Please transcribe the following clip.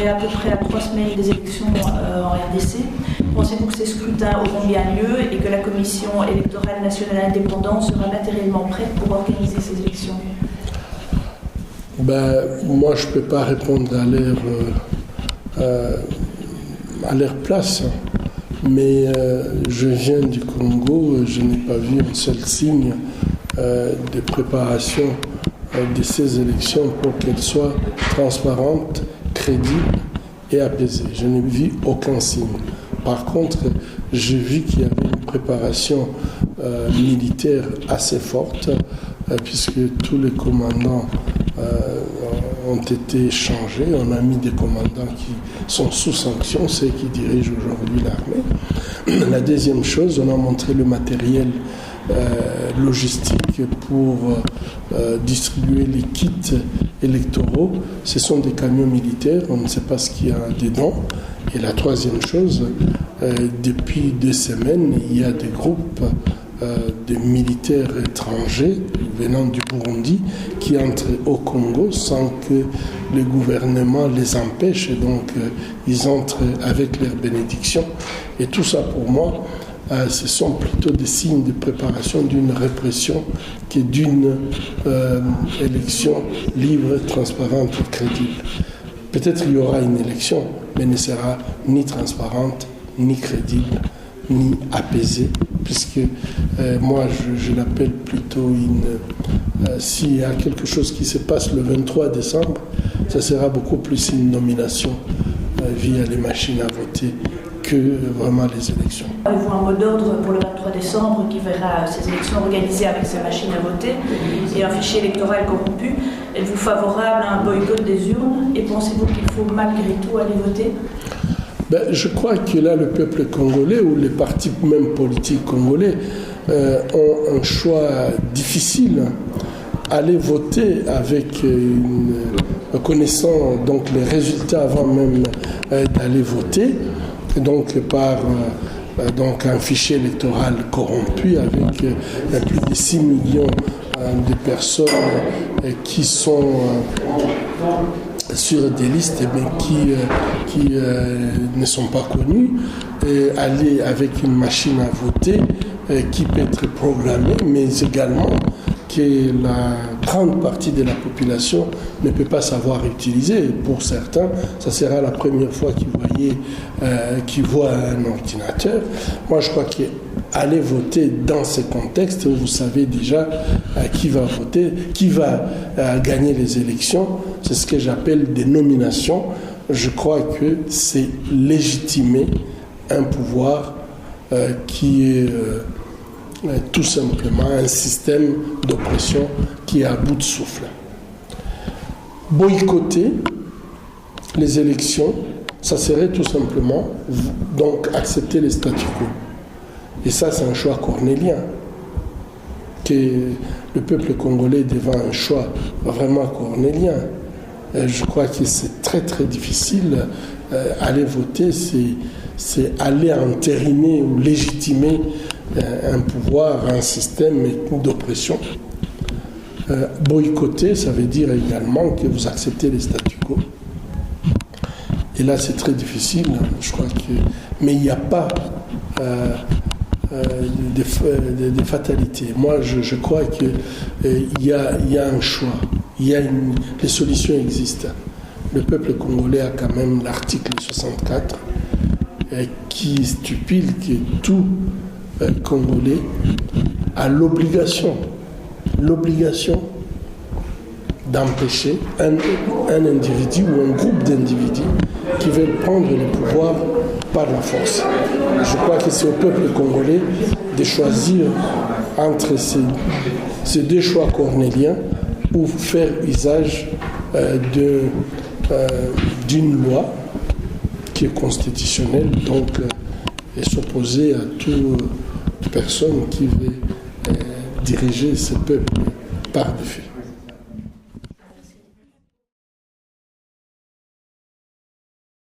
est à peu près à 3 semaines des élections en RDC. Pensez-vous que ces scrutins auront bien lieu et que la Commission électorale nationale indépendante sera matériellement prête pour organiser ces élections? Moi, je ne peux pas répondre à leur place, mais je viens du Congo, je n'ai pas vu un seul signe de préparation de ces élections pour qu'elles soient transparentes, crédibles et apaisées. Je n'ai vu aucun signe. Par contre, j'ai vu qu'il y avait une préparation militaire assez forte, puisque tous les commandants ont été changés. On a mis des commandants qui sont sous sanction, ceux qui dirigent aujourd'hui l'armée. La deuxième chose, on a montré le matériel logistique pour distribuer les kits électoraux. Ce sont des camions militaires, on ne sait pas ce qu'il y a dedans. Et la troisième chose, depuis 2 semaines, il y a des groupes de militaires étrangers venant du Burundi qui entrent au Congo sans que le gouvernement les empêche. Et donc, ils entrent avec leur bénédiction. Et tout ça, pour moi, ce sont plutôt des signes de préparation d'une répression que d'une élection libre, transparente et crédible. Peut-être qu'il y aura une élection, mais elle ne sera ni transparente, ni crédible, ni apaisée, puisque moi je l'appelle plutôt s'il y a quelque chose qui se passe le 23 décembre, ça sera beaucoup plus une nomination via les machines à voter que vraiment les élections. Avez-vous un mot d'ordre pour le 23 décembre qui verra ces élections organisées avec ces machines à voter et un fichier électoral corrompu? Êtes-vous favorable à un boycott des urnes et pensez-vous qu'il faut malgré tout aller voter? Je crois que là, le peuple congolais ou les partis même politiques congolais ont un choix difficile. Aller voter avec connaissant donc les résultats avant même d'aller voter, donc par un fichier électoral corrompu avec plus de 6 millions de personnes qui sont sur des listes mais qui ne sont pas connues, et aller avec une machine à voter qui peut être programmée, mais également que la grande partie de la population ne peut pas savoir utiliser. Pour certains, ça sera la première fois qu'ils voient un ordinateur. Moi, je crois qu'aller voter dans ce contexte où vous savez déjà qui va voter, qui va gagner les élections, c'est ce que j'appelle des nominations. Je crois que c'est légitimer un pouvoir qui est tout simplement un système d'oppression qui est à bout de souffle. Boycotter les élections, ça serait tout simplement donc accepter les statu quo. Et ça, c'est un choix cornélien. Que le peuple congolais devant un choix vraiment cornélien. Je crois que c'est très très difficile. Aller voter, c'est aller entériner ou légitimer un pouvoir, un système d'oppression. Boycotter, ça veut dire également que vous acceptez les statu quo. Et là, c'est très difficile, je crois que... Mais il n'y a pas de fatalité. Moi, je crois qu'il y a un choix. Les solutions existent. Le peuple congolais a quand même l'article 64 qui stipule que tout Congolais a l'obligation d'empêcher un individu ou un groupe d'individus qui veulent prendre le pouvoir par la force. Je crois que c'est au peuple congolais de choisir entre ces 2 choix cornéliens ou faire usage d'une loi qui est constitutionnelle, donc et s'opposer à toute personne qui veut diriger ce peuple par défaut.